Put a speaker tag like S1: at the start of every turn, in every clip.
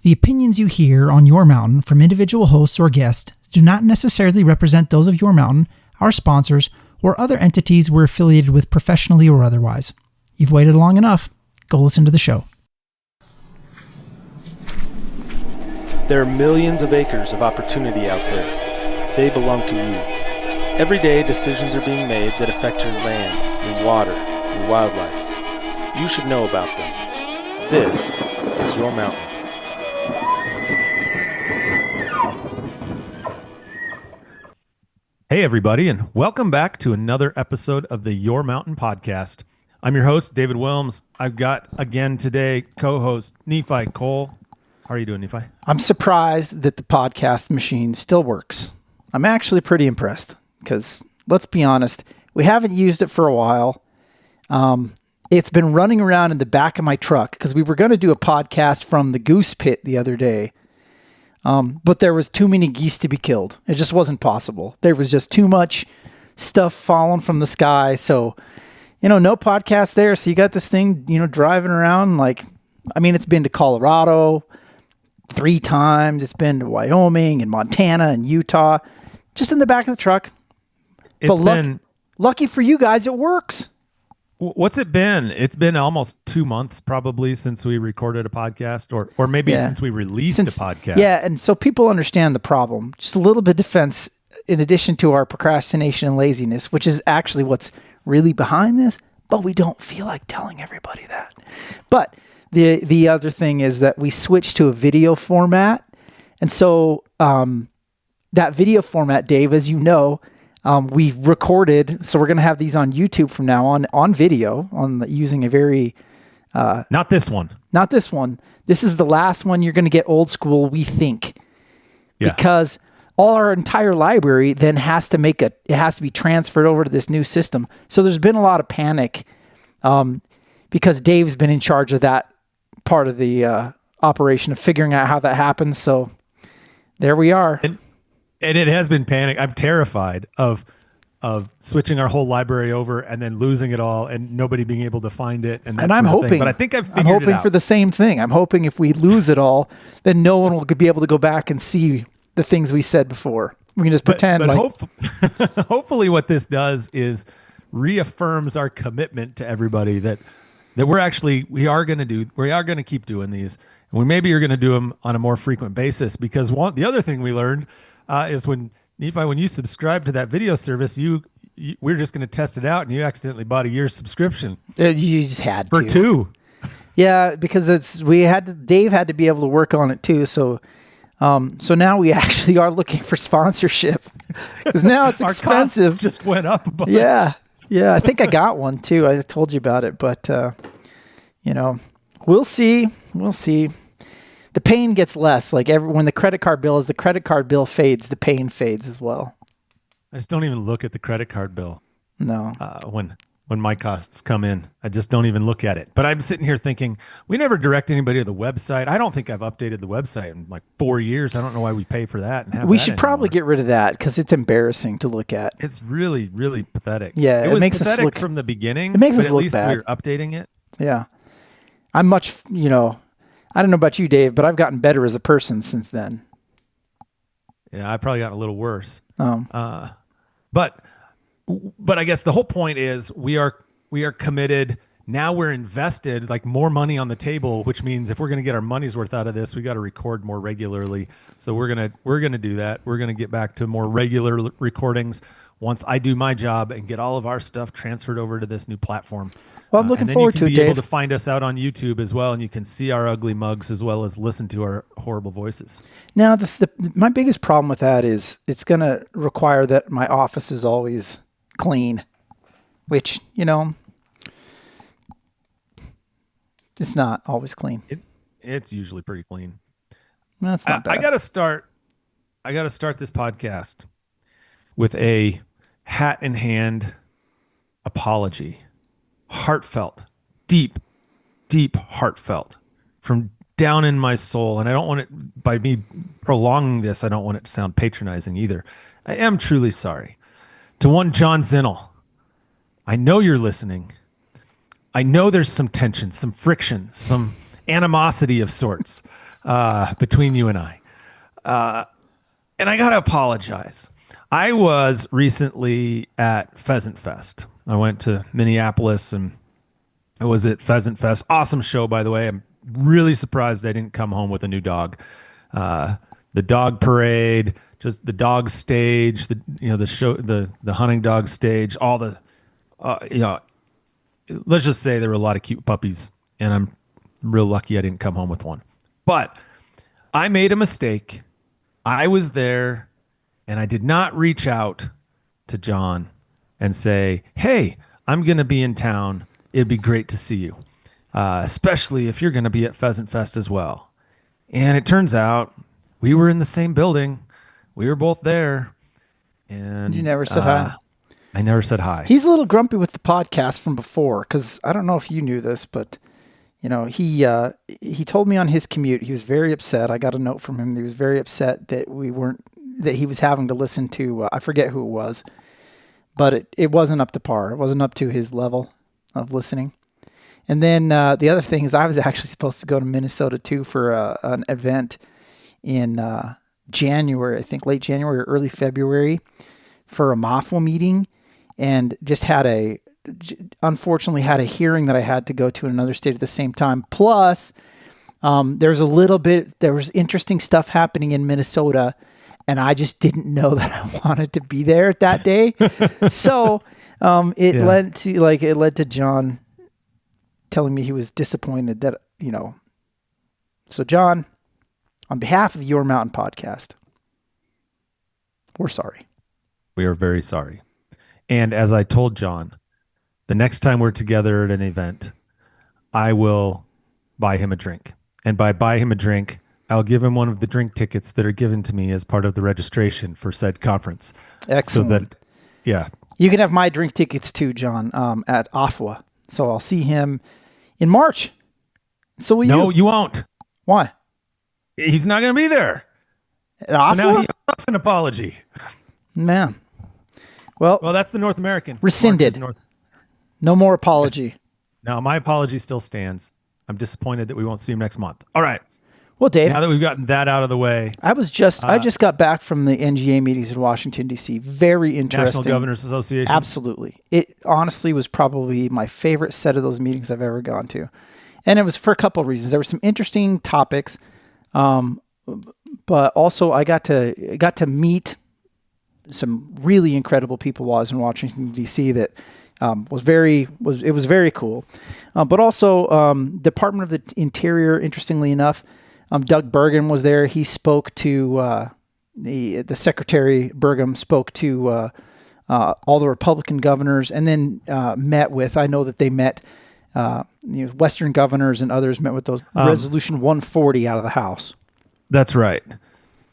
S1: The opinions you hear on Your Mountain from individual hosts or guests do not necessarily represent those of Your Mountain, our sponsors, or other entities we're affiliated with professionally or otherwise. You've waited long enough. Go listen to the show.
S2: There are millions of acres of opportunity out there. They belong to you. Every day, decisions are being made that affect your land, your water, your wildlife. You should know about them. This is Your Mountain.
S3: Hey, everybody, and welcome back to another episode of the Your Mountain podcast. I'm your host, David Wilms. I've got, again today, co-host Nephi Cole. How are you doing, Nephi?
S1: I'm surprised that the podcast machine still works. I'm actually pretty impressed because, let's be honest, we haven't used it for a while. It's been running around in the back of my truck because we were going to do a podcast from the goose pit the other day. But there was too many geese to be killed. It just wasn't possible. There was just too much stuff falling from the sky. So, no podcast there. So you got this thing, driving around it's been to Colorado 3 times. It's been to Wyoming and Montana and Utah, just in the back of the truck. Lucky for you guys, it works.
S3: What's it been? It's been almost 2 months probably since we recorded a podcast or maybe since we released a podcast.
S1: Yeah, and so people understand the problem. Just a little bit of defense in addition to our procrastination and laziness, which is actually what's really behind this, but we don't feel like telling everybody that. But the other thing is that we switched to a video format. And so that video format, Dave, as you know, we recorded, so we're going to have these on YouTube from now on video, using a very...
S3: Not this one.
S1: Not this one. This is the last one. You're going to get old school, we think. Yeah. Because all our entire library then has to be transferred over to this new system. So there's been a lot of panic because Dave's been in charge of that part of the operation of figuring out how that happens. So there we are.
S3: And it has been panic. I'm terrified of switching our whole library over and then losing it all and nobody being able to find it. And I'm hoping, but I think I've figured it out.
S1: I'm hoping for the same thing. I'm hoping if we lose it all, then no one will be able to go back and see the things we said before. We can just pretend
S3: hopefully what this does is reaffirms our commitment to everybody that we are going to keep doing these. And we maybe are going to do them on a more frequent basis because the other thing we learned is when you subscribe to that video service, we're just going to test it out, and you accidentally bought a year's subscription.
S1: You just had
S3: for 2.
S1: Yeah, because Dave had to be able to work on it too. So now we actually are looking for sponsorship because now it's expensive.
S3: Our costs just went up a bunch.
S1: Yeah. I think I got one too. I told you about it, but we'll see. The pain gets less. When the credit card bill fades, the pain fades as well.
S3: I just don't even look at the credit card bill.
S1: No.
S3: When my costs come in, I just don't even look at it. But I'm sitting here thinking, we never direct anybody to the website. I don't think I've updated the website in 4 years. I don't know why we pay for that.
S1: We should probably get rid of that because it's embarrassing to look at.
S3: It's really, really pathetic.
S1: Yeah,
S3: it was makes pathetic us look, from the beginning.
S1: It makes us
S3: at
S1: look
S3: least
S1: bad.
S3: We're updating it.
S1: Yeah. I'm much, I don't know about you, Dave, but I've gotten better as a person since then.
S3: Yeah, I've probably gotten a little worse. But I guess the whole point is we are committed. Now we're invested, more money on the table, which means if we're going to get our money's worth out of this, we got to record more regularly. So we're gonna do that. We're gonna get back to more regular recordings once I do my job and get all of our stuff transferred over to this new platform.
S1: Well, I'm looking forward to it, Dave.
S3: You can be able to find us out on YouTube as well, and you can see our ugly mugs as well as listen to our horrible voices. Now,
S1: my biggest problem with that is it's going to require that my office is always clean, which, it's not always clean.
S3: It's usually pretty clean.
S1: No, it's not bad.
S3: I got to start this podcast with a hat in hand apology. Heartfelt, deep heartfelt from down in my soul. And I don't want it, by me prolonging this, I don't want it to sound patronizing either. I am truly sorry. To one John Zinnel, I know you're listening. I know there's some tension, some friction, some animosity of sorts between you and I. And I got to apologize. I was recently at Pheasant Fest. I went to Minneapolis and I was at Pheasant Fest. Awesome show, by the way. I'm really surprised I didn't come home with a new dog. The dog parade, just the dog stage, the show, the hunting dog stage, all the, let's just say there were a lot of cute puppies, and I'm real lucky I didn't come home with one. But I made a mistake. I was there, and I did not reach out to John and say, hey, I'm going to be in town. It'd be great to see you, especially if you're going to be at Pheasant Fest as well. And it turns out we were in the same building. We were both there. And
S1: you never said hi.
S3: I never said hi.
S1: He's a little grumpy with the podcast from before because I don't know if you knew this, but he told me on his commute he was very upset. I got a note from him. He was very upset that he was having to listen to I forget who it was, but it wasn't up to par. It wasn't up to his level of listening. And then the other thing is I was actually supposed to go to Minnesota too for an event in January, I think late January or early February, for a MAFWA meeting, and just unfortunately had a hearing that I had to go to in another state at the same time. Plus, there was interesting stuff happening in Minnesota, and I just didn't know that I wanted to be there that day. So it led to John telling me he was disappointed that, So John, on behalf of the Your Mountain podcast, we're sorry.
S3: We are very sorry. And as I told John, the next time we're together at an event, I will buy him a drink. And by buy him a drink, I'll give him one of the drink tickets that are given to me as part of the registration for said conference.
S1: Excellent.
S3: So
S1: you can have my drink tickets too, John, at AFWA. So I'll see him in March. So will you?
S3: No, you won't.
S1: Why?
S3: He's not going to be there.
S1: At AFWA?
S3: So now he owes an apology.
S1: Man. Well,
S3: that's the North American.
S1: Rescinded. No more apology.
S3: No, my apology still stands. I'm disappointed that we won't see him next month. All right.
S1: Well, Dave,
S3: now that we've gotten that out of the way,
S1: I just got back from the NGA meetings in Washington, D.C. Very interesting.
S3: National Governors Association.
S1: Absolutely. It honestly was probably my favorite set of those meetings I've ever gone to. And it was for a couple of reasons. There were some interesting topics, but also I got to meet some really incredible people while I was in Washington, D.C. that was very cool. But also Department of the Interior, interestingly enough, Doug Burgum was there. He spoke to the Secretary Burgum spoke to all the Republican governors, and then met with. I know that they met Western governors and others met with those Resolution 140 out of the House.
S3: That's right,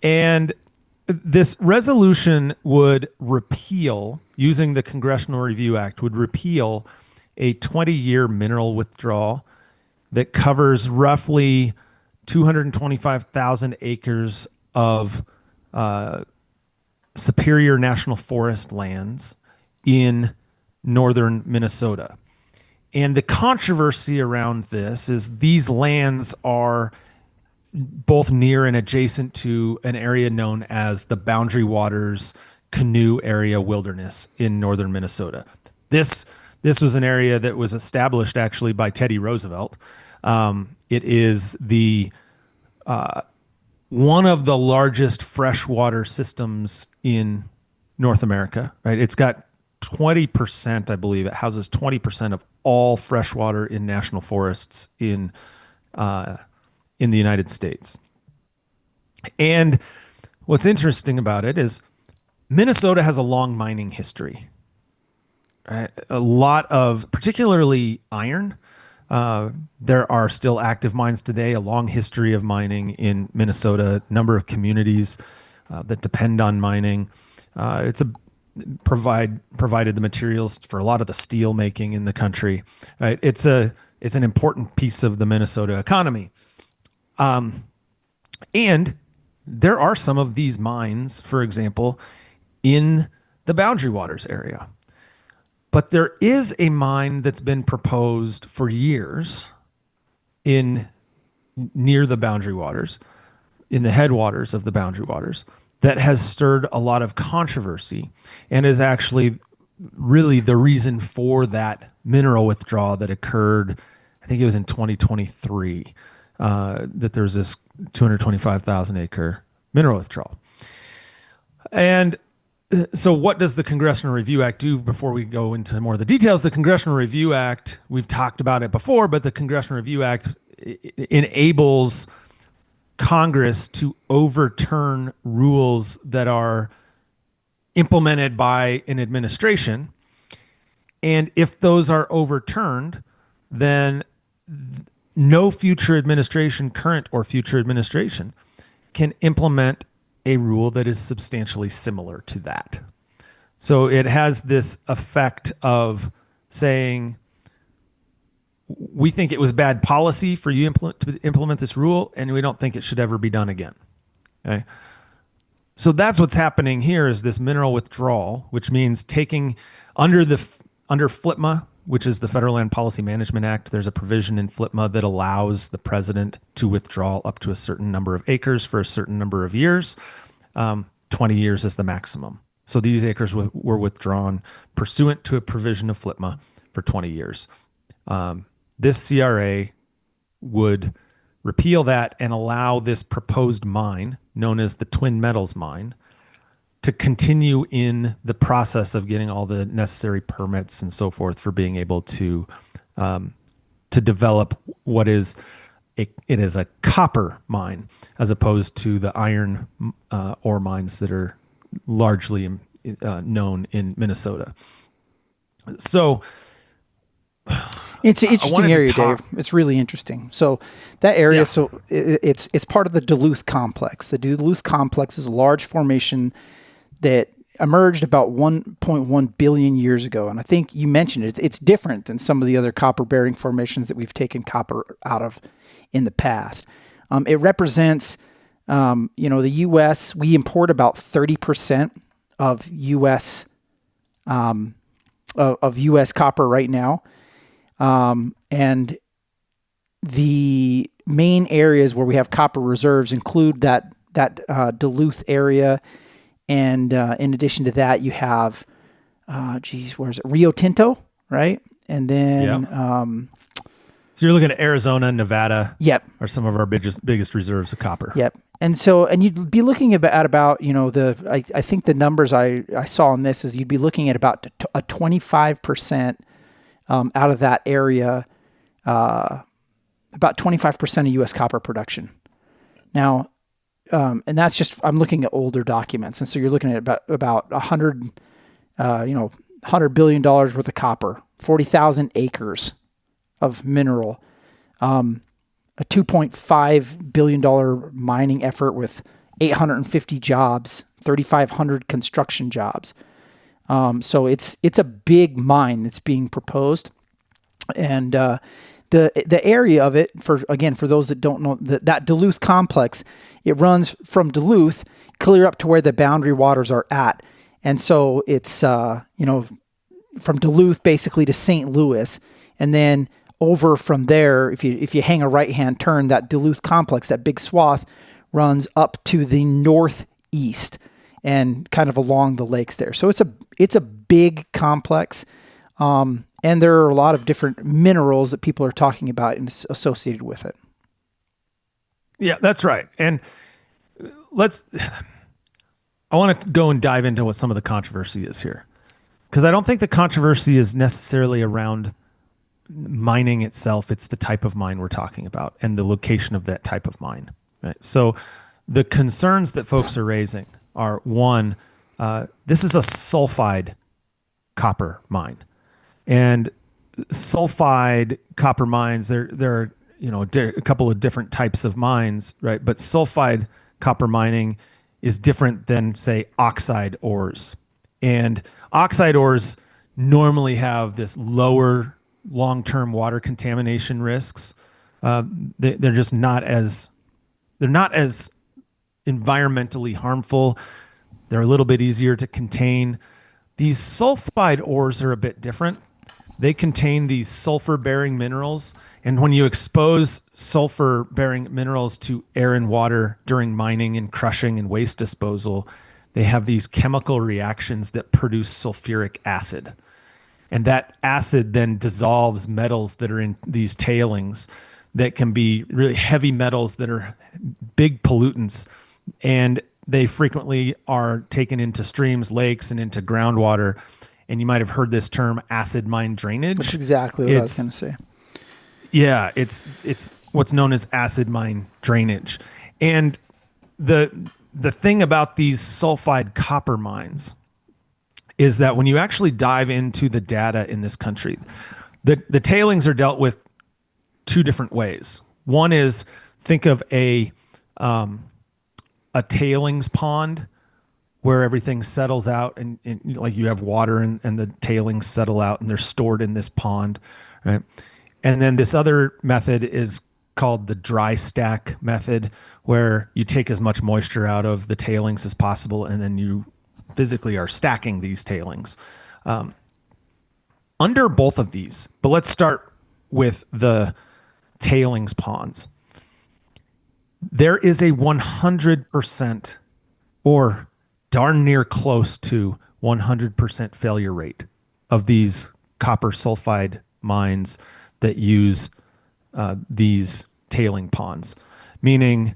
S3: and this resolution would repeal, using the Congressional Review Act, would repeal a 20-year mineral withdrawal that covers roughly 225,000 acres of superior national forest lands in northern Minnesota. And the controversy around this is these lands are both near and adjacent to an area known as the Boundary Waters Canoe Area Wilderness in northern Minnesota. This was an area that was established actually by Teddy Roosevelt. It is the one of the largest freshwater systems in North America. Right, it's got 20%, I believe. It houses 20% of all freshwater in national forests in the United States. And what's interesting about it is Minnesota has a long mining history. Right? A lot of, particularly iron. There are still active mines today, a long history of mining in Minnesota, number of communities that depend on mining. Provided the materials for a lot of the steel making in the country. Right? It's an important piece of the Minnesota economy. And there are some of these mines, for example, in the Boundary Waters area. But there is a mine that's been proposed for years in near the boundary waters, in the headwaters of the boundary waters, that has stirred a lot of controversy and is actually really the reason for that mineral withdrawal that occurred, I think it was in 2023, that there's this 225,000 acre mineral withdrawal. And so what does the Congressional Review Act do? Before we go into more of the details, the Congressional Review Act, we've talked about it before, but the Congressional Review Act enables Congress to overturn rules that are implemented by an administration. And if those are overturned, then no future administration, current or future administration, can implement a rule that is substantially similar to that. So it has this effect of saying, we think it was bad policy for you to implement this rule, and we don't think it should ever be done again. Okay. So that's what's happening here is this mineral withdrawal, which means taking under FLPMA, which is the Federal Land Policy Management Act. There's a provision in FLPMA that allows the president to withdraw up to a certain number of acres for a certain number of years. 20 years is the maximum. So these acres were withdrawn pursuant to a provision of FLPMA for 20 years. This CRA would repeal that and allow this proposed mine, known as the Twin Metals mine, to continue in the process of getting all the necessary permits and so forth for being able to develop what is it is a copper mine as opposed to the iron ore mines that are largely known in Minnesota. So
S1: it's an interesting area, Dave. It's really interesting. So that area, so it's part of the Duluth complex. The Duluth complex is a large formation that emerged about 1.1 billion years ago. And I think you mentioned it. It's different than some of the other copper-bearing formations that we've taken copper out of in the past. It represents, the U.S. We import about 30% of U.S. Of U.S. copper right now. And the main areas where we have copper reserves include that Duluth area. And in addition to that, you have, where is it? Rio Tinto, right? And then...
S3: So you're looking at Arizona, Nevada.
S1: Yep.
S3: Are some of our biggest reserves of copper.
S1: Yep. And you'd be looking at about, I think the numbers I saw on this is you'd be looking at about a 25% out of that area, about 25% of U.S. copper production. Now, and that's just, I'm looking at older documents. And so you're looking at about $100 billion worth of copper, 40,000 acres of mineral, a $2.5 billion mining effort with 850 jobs, 3,500 construction jobs. So it's a big mine that's being proposed. And the area of it, for those that don't know, that Duluth complex, it runs from Duluth clear up to where the boundary waters are at. And so it's, from Duluth basically to St. Louis. And then over from there, if you hang a right-hand turn, that Duluth complex, that big swath, runs up to the northeast and kind of along the lakes there. So it's a big complex, and there are a lot of different minerals that people are talking about and associated with it.
S3: Yeah, that's right. And I want to go and dive into what some of the controversy is here, because I don't think the controversy is necessarily around mining itself. It's the type of mine we're talking about and the location of that type of mine. Right? So the concerns that folks are raising are, one, this is a sulfide copper mine, and sulfide copper mines, there are a couple of different types of mines, right? But sulfide copper mining is different than, say, oxide ores, and oxide ores normally have this lower long-term water contamination risks. They're just not as environmentally harmful. They're a little bit easier to contain. These sulfide ores are a bit different. they contain these sulfur-bearing minerals. And when you expose sulfur-bearing minerals to air and water during mining and crushing and waste disposal, they have these chemical reactions that produce sulfuric acid. And that acid then dissolves metals that are in these tailings that can be really heavy metals that are big pollutants. And they frequently are taken into streams, lakes, and into groundwater. And you might have heard this term acid mine drainage.
S1: That's exactly what I was going to say.
S3: Yeah, it's what's known as acid mine drainage. And the thing about these sulfide copper mines is that when you actually dive into the data in this country, the tailings are dealt with two different ways. One is, think of a tailings pond where everything settles out and like you have water and the tailings settle out and they're stored in this pond, right? And then this other method is called the dry stack method, where you take as much moisture out of the tailings as possible and then you physically are stacking these tailings. Under both of these, but let's start with the tailings ponds. There is a 100% or darn near close to 100% failure rate of these copper sulfide mines that use these tailing ponds, meaning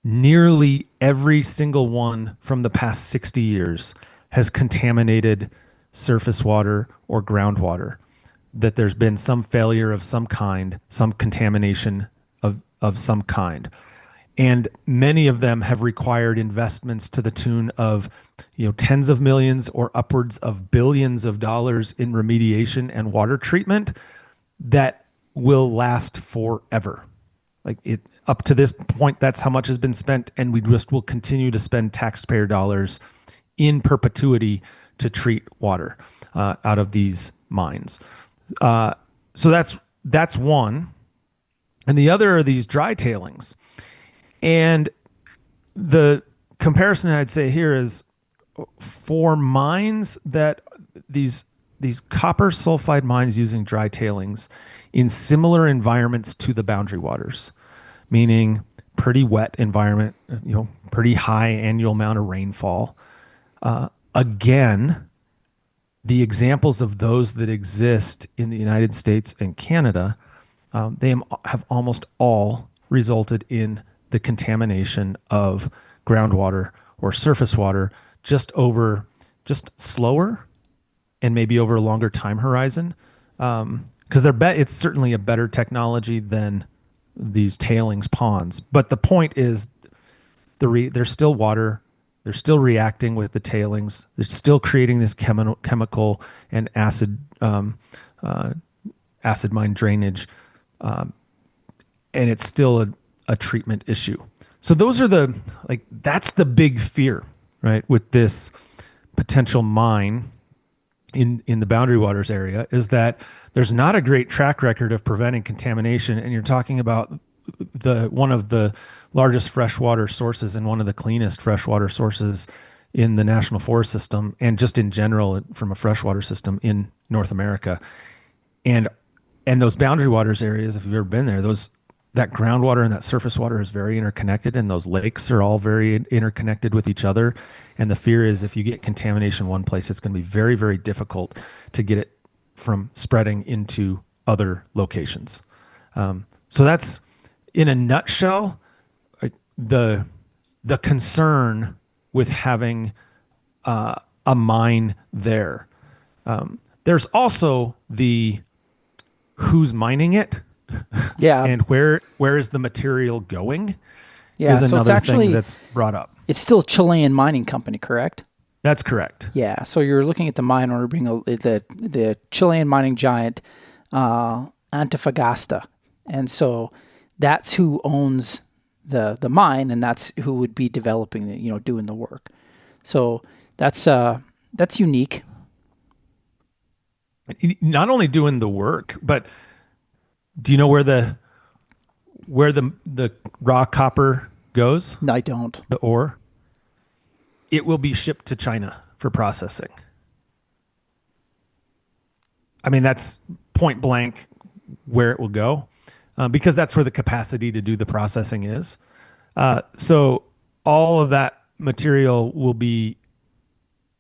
S3: nearly every single one from the past 60 years has contaminated surface water or groundwater, that there's been some failure of some kind, some contamination of some kind. And many of them have required investments to the tune of, tens of millions or upwards of billions of dollars in remediation and water treatment that will last forever. Like up to this point, that's how much has been spent, and we just will continue to spend taxpayer dollars in perpetuity to treat water out of these mines. So that's one, and the other are these dry tailings. And the comparison I'd say here is for mines that these copper sulfide mines using dry tailings in similar environments to the boundary waters, meaning pretty wet environment, pretty high annual amount of rainfall. Again, the examples of those that exist in the United States and Canada, they have almost all resulted in the contamination of groundwater or surface water just slower and maybe over a longer time horizon. Because it's certainly a better technology than these tailings ponds. But the point is, there's still water. They're still reacting with the tailings. They're still creating this chemical and acid mine drainage, and it's still a treatment issue. So those are that's the big fear, right? With this potential mine in the Boundary Waters area, is that there's not a great track record of preventing contamination. And you're talking about one of the largest freshwater sources and one of the cleanest freshwater sources in the National Forest System, and just in general from a freshwater system in North America. And those Boundary Waters areas, if you've ever been there, that groundwater and that surface water is very interconnected, and those lakes are all very interconnected with each other. And the fear is if you get contamination one place, it's going to be very, very difficult to get it from spreading into other locations. So that's, in a nutshell, the concern with having a mine there. There's also the who's mining it.
S1: Yeah.
S3: And where is the material going?
S1: Yeah,
S3: is
S1: so
S3: another
S1: it's actually,
S3: thing that's brought up.
S1: It's still a Chilean mining company, correct?
S3: That's correct.
S1: Yeah, so you're looking at the mine owner being the Chilean mining giant Antofagasta. And so that's who owns the mine, and that's who would be developing doing the work. So that's unique.
S3: Not only doing the work, but do you know where the raw copper goes?
S1: No, I don't.
S3: The ore? It will be shipped to China for processing. I mean, that's point blank where it will go, because that's where the capacity to do the processing is. So all of that material will be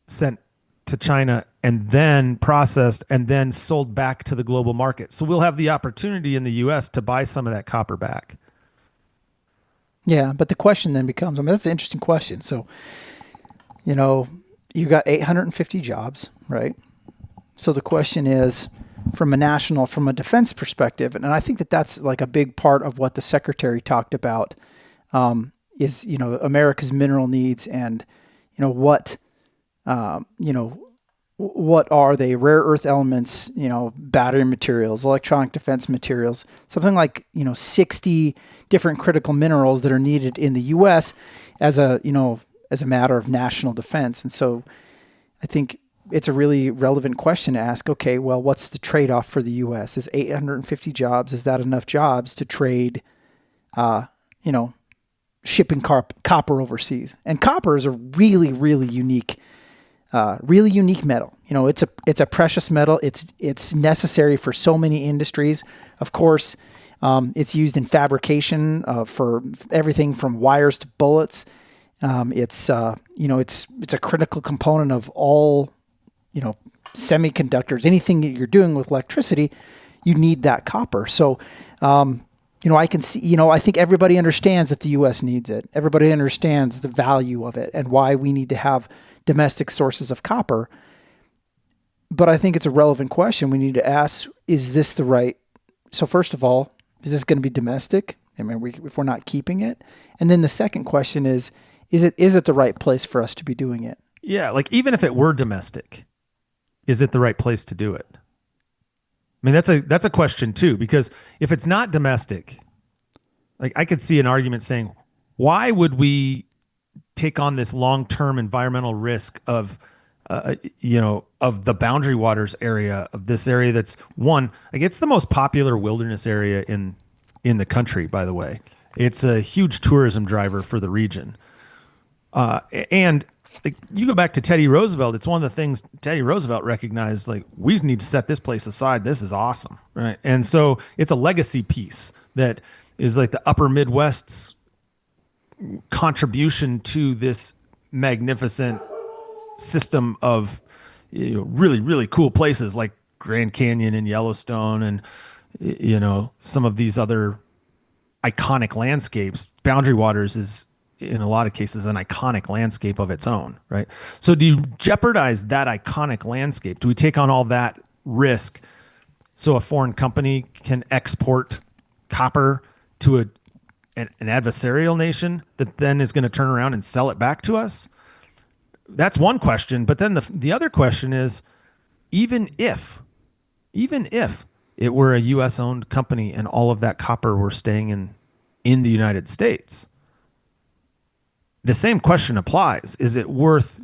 S3: sent to China and then processed and then sold back to the global market. So we'll have the opportunity in the U.S. to buy some of that copper back.
S1: Yeah, but the question then becomes, I mean, that's an interesting question. So, you know, you got 850 jobs, right? So the question is, from a defense perspective, and I think that that's like a big part of what the secretary talked about, is, you know, America's mineral needs and, you know, what are they? Rare earth elements, you know, battery materials, electronic defense materials, something like, you know, 60 different critical minerals that are needed in the U.S. as a matter of national defense. And so I think it's a really relevant question to ask, okay, well, what's the trade-off for the U.S.? Is 850 jobs, is that enough jobs to trade, shipping copper overseas? And copper is a really, really unique metal. You know, it's a precious metal. It's necessary for so many industries. Of course, it's used in fabrication for everything from wires to bullets. It's a critical component of all, you know, semiconductors. Anything that you're doing with electricity, you need that copper. So, I can see, I think everybody understands that the U.S. needs it. Everybody understands the value of it and why we need to have domestic sources of copper. But I think it's a relevant question we need to ask, is this the right? So first of all, is this going to be domestic? I mean, if we're not keeping it? And then the second question is it the right place for us to be doing it?
S3: Yeah, like even if it were domestic, is it the right place to do it? I mean, that's a question too, because if it's not domestic, like I could see an argument saying, why would we take on this long-term environmental risk of the boundary waters area, of this area that's it's the most popular wilderness area in the country, by the way. It's a huge tourism driver for the region. And like, you go back to Teddy Roosevelt, it's one of the things Teddy Roosevelt recognized, like, we need to set this place aside. This is awesome, right? And so it's a legacy piece that is like the upper Midwest's contribution to this magnificent system of, really, really cool places like Grand Canyon and Yellowstone and, some of these other iconic landscapes. Boundary Waters is, in a lot of cases, an iconic landscape of its own, right? So do you jeopardize that iconic landscape? Do we take on all that risk so a foreign company can export copper to an adversarial nation that then is going to turn around and sell it back to us? That's one question. But then the other question is, even if it were a U.S. owned company and all of that copper were staying in the United States, the same question applies. Is it worth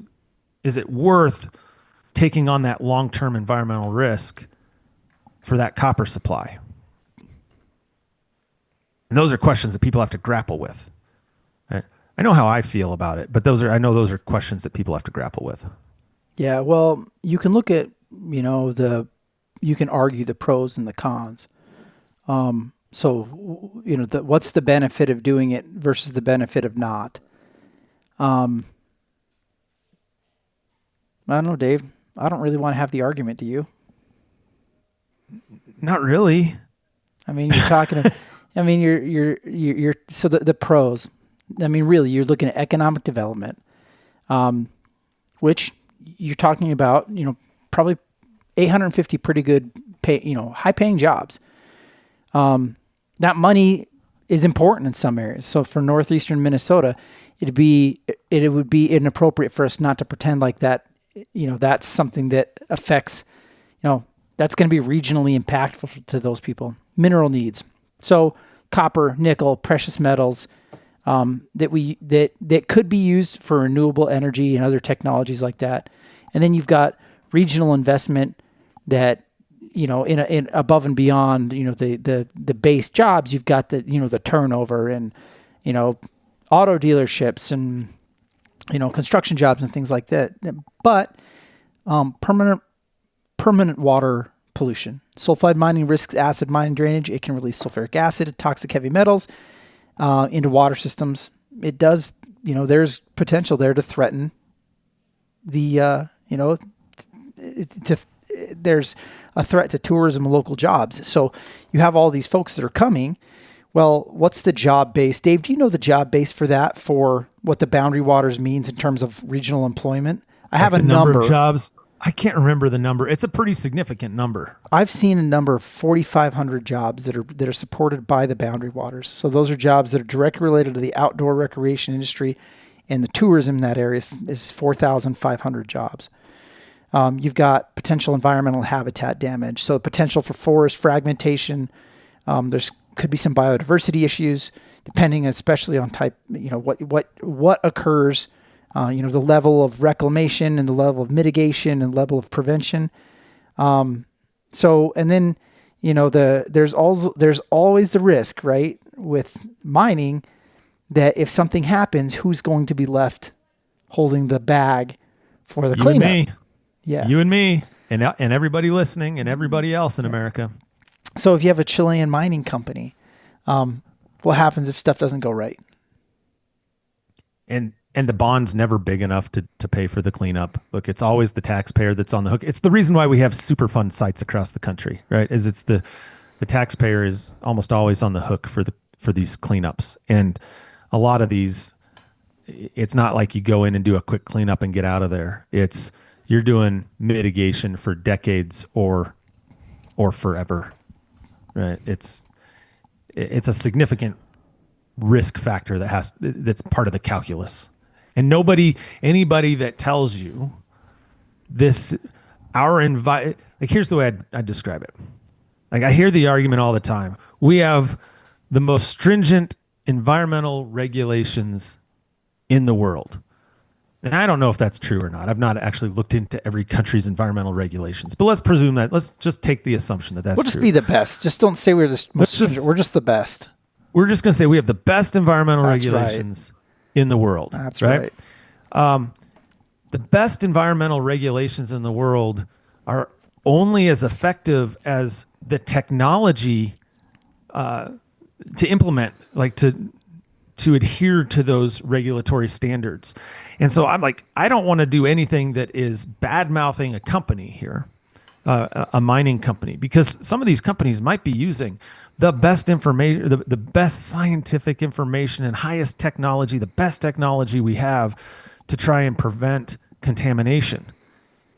S3: taking on that long-term environmental risk for that copper supply? And those are questions that people have to grapple with. Right? I know how I feel about it, but I know those are questions that people have to grapple with.
S1: Yeah, well, you can look at, you can argue the pros and the cons. What's the benefit of doing it versus the benefit of not? I don't know, Dave. I don't really want to have the argument, do you?
S3: Not really.
S1: I mean, you're talking. You're so the pros. I mean, really, you're looking at economic development, which you're talking about. Probably 850 pretty good high-paying jobs. That money is important in some areas. So for northeastern Minnesota, it would be inappropriate for us not to pretend like that. That's something that affects. That's going to be regionally impactful to those people. Mineral needs. So copper, nickel, precious metals that could be used for renewable energy and other technologies like that. And then you've got regional investment that in above and beyond the base jobs. You've got the turnover and auto dealerships and construction jobs and things like that. But permanent water pollution. Sulfide mining risks acid mine drainage. It can release sulfuric acid, toxic heavy metals into water systems. It does, there's potential there to threaten the, there's a threat to tourism and local jobs. So you have all these folks that are coming. Well, what's the job base? Dave, do you know the job base for that, for what the boundary waters means in terms of regional employment? I have a number
S3: of jobs. I can't remember the number. It's a pretty significant number.
S1: I've seen a number of 4,500 jobs that are supported by the boundary waters. So those are jobs that are directly related to the outdoor recreation industry, and the tourism in that area is 4,500 jobs. You've got potential environmental habitat damage, so potential for forest fragmentation. There's could be some biodiversity issues, depending especially on type. What occurs. The level of reclamation and the level of mitigation and level of prevention. There's always the risk, right, with mining, that if something happens, who's going to be left holding the bag for the cleanup?
S3: You and me.
S1: Yeah.
S3: You and me and everybody listening and everybody else in America.
S1: So if you have a Chilean mining company, what happens if stuff doesn't go right?
S3: And the bond's never big enough to pay for the cleanup. Look, it's always the taxpayer that's on the hook. It's the reason why we have Superfund sites across the country, right? Is it's the taxpayer is almost always on the hook for these cleanups. And a lot of these, it's not like you go in and do a quick cleanup and get out of there. It's you're doing mitigation for decades or forever, right? It's a significant risk factor that's part of the calculus. And anybody that tells you this, here's the way I'd describe it. Like, I hear the argument all the time. We have the most stringent environmental regulations in the world. And I don't know if that's true or not. I've not actually looked into every country's environmental regulations, but let's presume that. Let's just take the assumption that that's true.
S1: We'll just be the best. Just don't say we're the most stringent. We're just the best.
S3: We're just going to say we have the best environmental regulations in the world.
S1: That's right.
S3: The best environmental regulations in the world are only as effective as the technology to implement, like to adhere to those regulatory standards. And so I'm like, I don't want to do anything that is bad-mouthing a company here, a mining company, because some of these companies might be using the best information, the best scientific information and highest technology, the best technology we have to try and prevent contamination.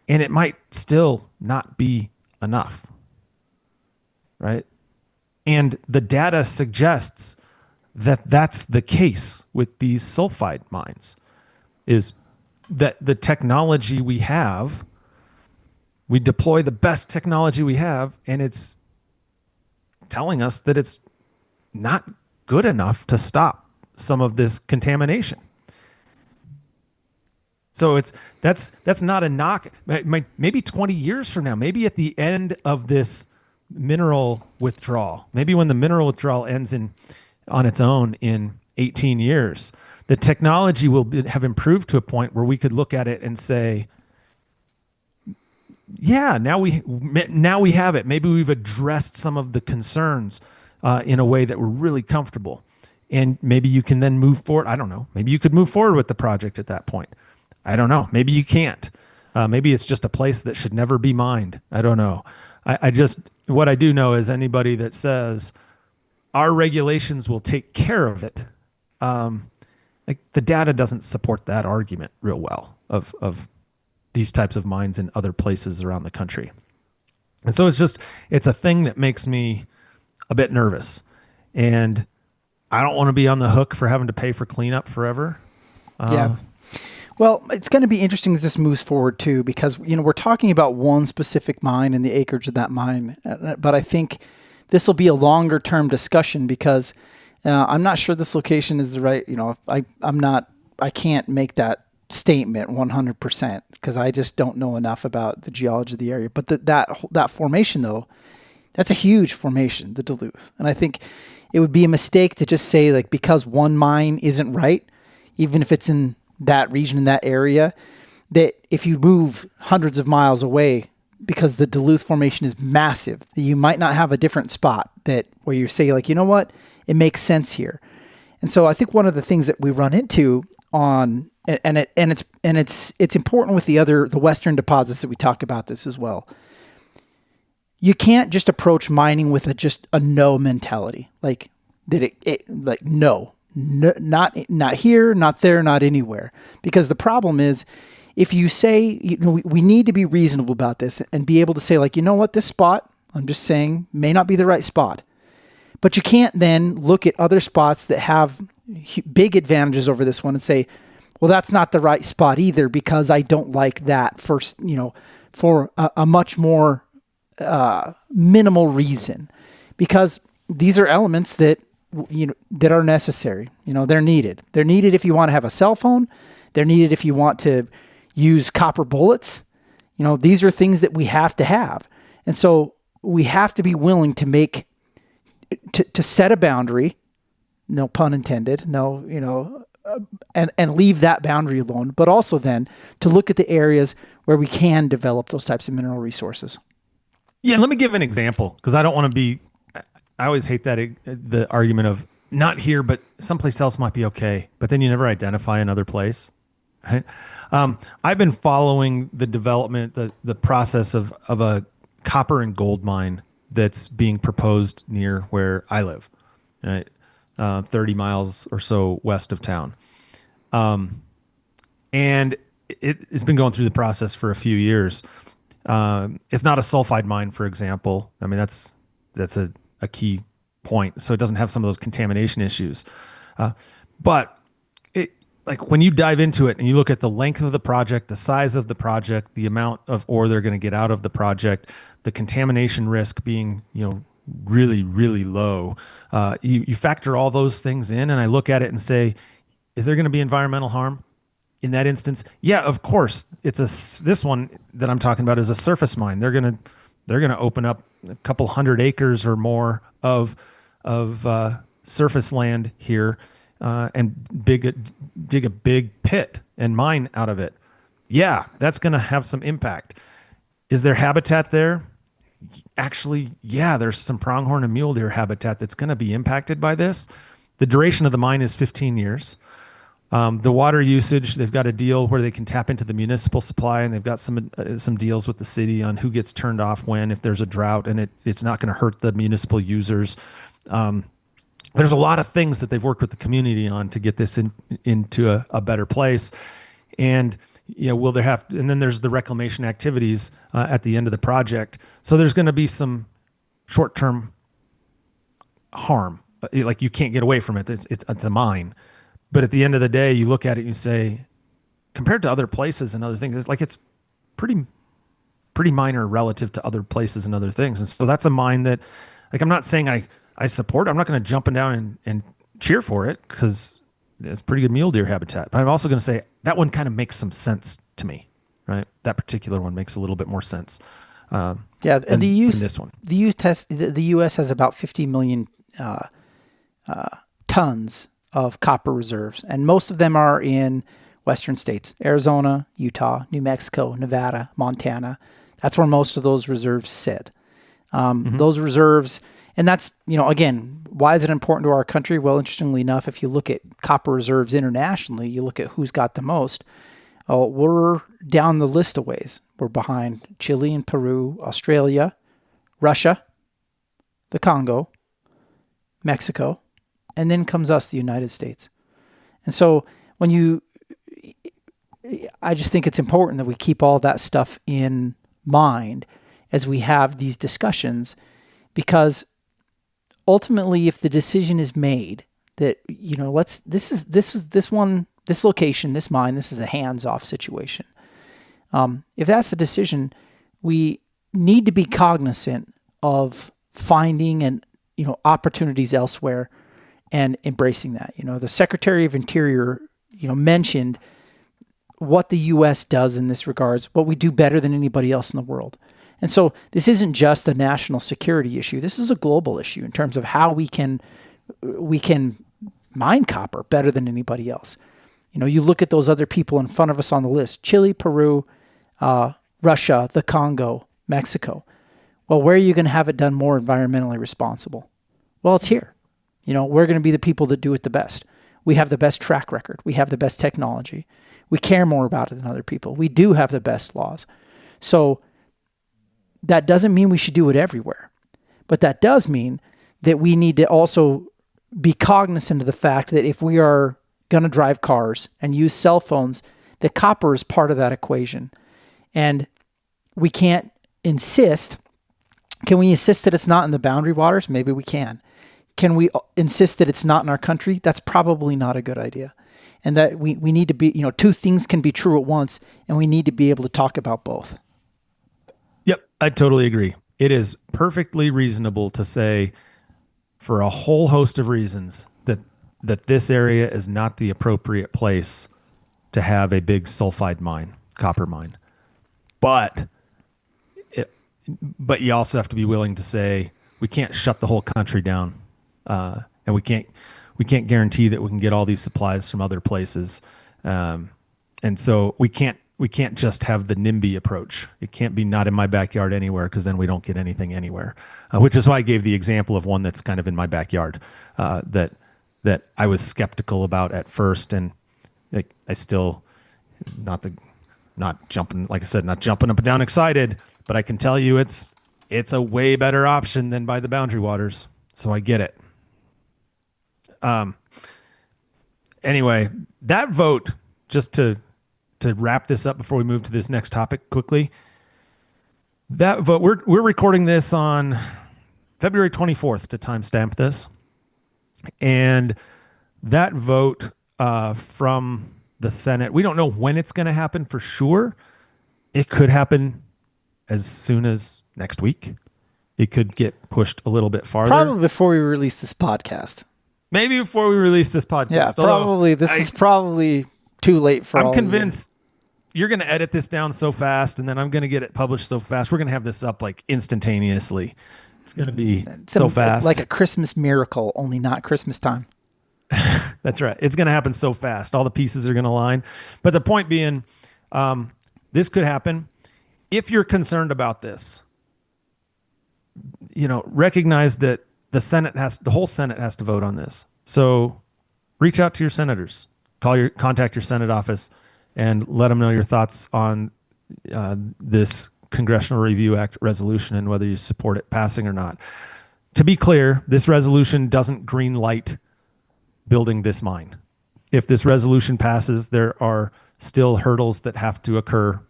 S3: And it might still not be enough, right? And the data suggests that that's the case with these sulfide mines, is that the technology we have, we deploy the best technology we have, and it's telling us that it's not good enough to stop some of this contamination. So that's not a knock. Maybe 20 years from now, maybe at the end of this mineral withdrawal, maybe when the mineral withdrawal ends on its own in 18 years, the technology will have improved to a point where we could look at it and say, yeah, now we have it. Maybe we've addressed some of the concerns in a way that we're really comfortable. And maybe you can then move forward. I don't know. Maybe you could move forward with the project at that point. I don't know. Maybe you can't. Maybe it's just a place that should never be mined. I don't know. What I do know is anybody that says our regulations will take care of it, like the data doesn't support that argument real well of these types of mines in other places around the country. And so it's a thing that makes me a bit nervous. And I don't want to be on the hook for having to pay for cleanup forever.
S1: Yeah. Well, it's going to be interesting as this moves forward too, because, we're talking about one specific mine and the acreage of that mine. But I think this will be a longer term discussion because I'm not sure this location is the right, I can't make that statement 100% because I just don't know enough about the geology of the area. But that formation though, that's a huge formation, the Duluth. And I think it would be a mistake to just say like, because one mine isn't right, even if it's in that region, in that area, that if you move hundreds of miles away, because the Duluth Formation is massive. You might not have a different spot that where you say like, you know what, it makes sense here. And so I think one of the things that we run into on it's important with the Western deposits that we talk about this as well. You can't just approach mining with just a no mentality, like that no, not here, not there, not anywhere. Because the problem is, if you say, we need to be reasonable about this and be able to say like, you know what, this spot, I'm just saying, may not be the right spot. But you can't then look at other spots that have big advantages over this one and say, well, that's not the right spot either because I don't like that for a much more minimal reason. Because these are elements that that are necessary. They're needed. They're needed if you want to have a cell phone. They're needed if you want to use copper bullets. These are things that we have to have. And so we have to be willing to to set a boundary, no pun intended, and leave that boundary alone, but also then to look at the areas where we can develop those types of mineral resources.
S3: Yeah, let me give an example because I don't want to be. I always hate the argument of not here, but someplace else might be okay. But then you never identify another place. Right? I've been following the development, the process of a copper and gold mine that's being proposed near where I live, right? 30 miles or so west of town. And it's been going through the process for a few years. It's not a sulfide mine, for example. I mean, that's a key point. So it doesn't have some of those contamination issues. But like when you dive into it and you look at the length of the project, the size of the project, the amount of ore they're going to get out of the project, the contamination risk being, really, really low. You factor all those things in, and I look at it and say, is there going to be environmental harm in that instance? Yeah, of course. This one that I'm talking about is a surface mine. They're going to open up a couple 100 acres or more of surface land here and dig a big pit and mine out of it. Yeah, that's going to have some impact. Is there habitat there? Actually, yeah, there's some pronghorn and mule deer habitat that's going to be impacted by this. The duration of the mine is 15 years. The water usage, they've got a deal where they can tap into the municipal supply, and they've got some deals with the city on who gets turned off when, if there's a drought, and it's not going to hurt the municipal users. There's a lot of things that they've worked with the community on to get this into a better place. And will there have? And then there's the reclamation activities at the end of the project. So there's going to be some short-term harm. Like you can't get away from it. It's a mine. But at the end of the day, you look at it and you say, compared to other places and other things, it's pretty minor relative to other places and other things. And so that's a mine that, like, I'm not saying I support. I'm not going to jump down and cheer for it because it's pretty good mule deer habitat. But I'm also going to say that one kind of makes some sense to me, right? That particular one makes a little bit more sense.
S1: And
S3: than this one.
S1: The U.S. has about 50 million tons of copper reserves, and most of them are in western states: Arizona, Utah, New Mexico, Nevada, Montana. That's where most of those reserves sit. Those reserves, and that's, again, why is it important to our country? Well, interestingly enough, if you look at copper reserves internationally, you look at who's got the most. We're down the list a ways. We're behind Chile and Peru, Australia, Russia, the Congo, Mexico, and then comes us, the United States. And so I just think it's important that we keep all that stuff in mind as we have these discussions, because ultimately, if the decision is made that, this location, this mine, this is a hands-off situation. If that's the decision, we need to be cognizant of finding and opportunities elsewhere and embracing that. The Secretary of Interior, mentioned what the U.S. does in this regards, what we do better than anybody else in the world. And so this isn't just a national security issue. This is a global issue in terms of how we can mine copper better than anybody else. You look at those other people in front of us on the list: Chile, Peru, Russia, the Congo, Mexico. Well, where are you going to have it done more environmentally responsible? Well, it's here. We're going to be the people that do it the best. We have the best track record. We have the best technology. We care more about it than other people. We do have the best laws. So that doesn't mean we should do it everywhere. But that does mean that we need to also be cognizant of the fact that if we are going to drive cars and use cell phones, that copper is part of that equation. And we can't insist. Can we insist that it's not in the boundary waters? Maybe we can. Can we insist that it's not in our country? That's probably not a good idea. And that we need to be, two things can be true at once, and we need to be able to talk about both.
S3: Yep, I totally agree. It is perfectly reasonable to say, for a whole host of reasons, that this area is not the appropriate place to have a big sulfide mine, copper mine. But you also have to be willing to say we can't shut the whole country down, and we can't guarantee that we can get all these supplies from other places, and so we can't just have the NIMBY approach. It can't be not in my backyard anywhere, because then we don't get anything anywhere. Which is why I gave the example of one that's kind of in my backyard that I was skeptical about at first, and I still not jumping up and down excited. But I can tell you it's a way better option than by the boundary waters. So I get it. Anyway, that vote, just to wrap this up before we move to this next topic quickly, that vote, we're recording this on February 24th to timestamp this. And that vote from the Senate, we don't know when it's going to happen for sure. It could happen as soon as next week. It could get pushed a little bit farther.
S1: Probably before we release this podcast.
S3: Maybe before we release this podcast.
S1: Yeah, probably. This is probably too late for all
S3: I'm convinced you're going to edit this down so fast, and then I'm going to get it published so fast. We're going to have this up like instantaneously. It's going to be so fast.
S1: Like a Christmas miracle, only not Christmas time.
S3: That's right. It's going to happen so fast. All the pieces are going to line. But the point being, this could happen. If you're concerned about this, recognize that the whole Senate has to vote on this. So reach out to your senators, contact your Senate office, and let them know your thoughts on this Congressional Review Act resolution and whether you support it passing or not. To be clear, this resolution doesn't green light building this mine. If this resolution passes, there are still hurdles that have to occur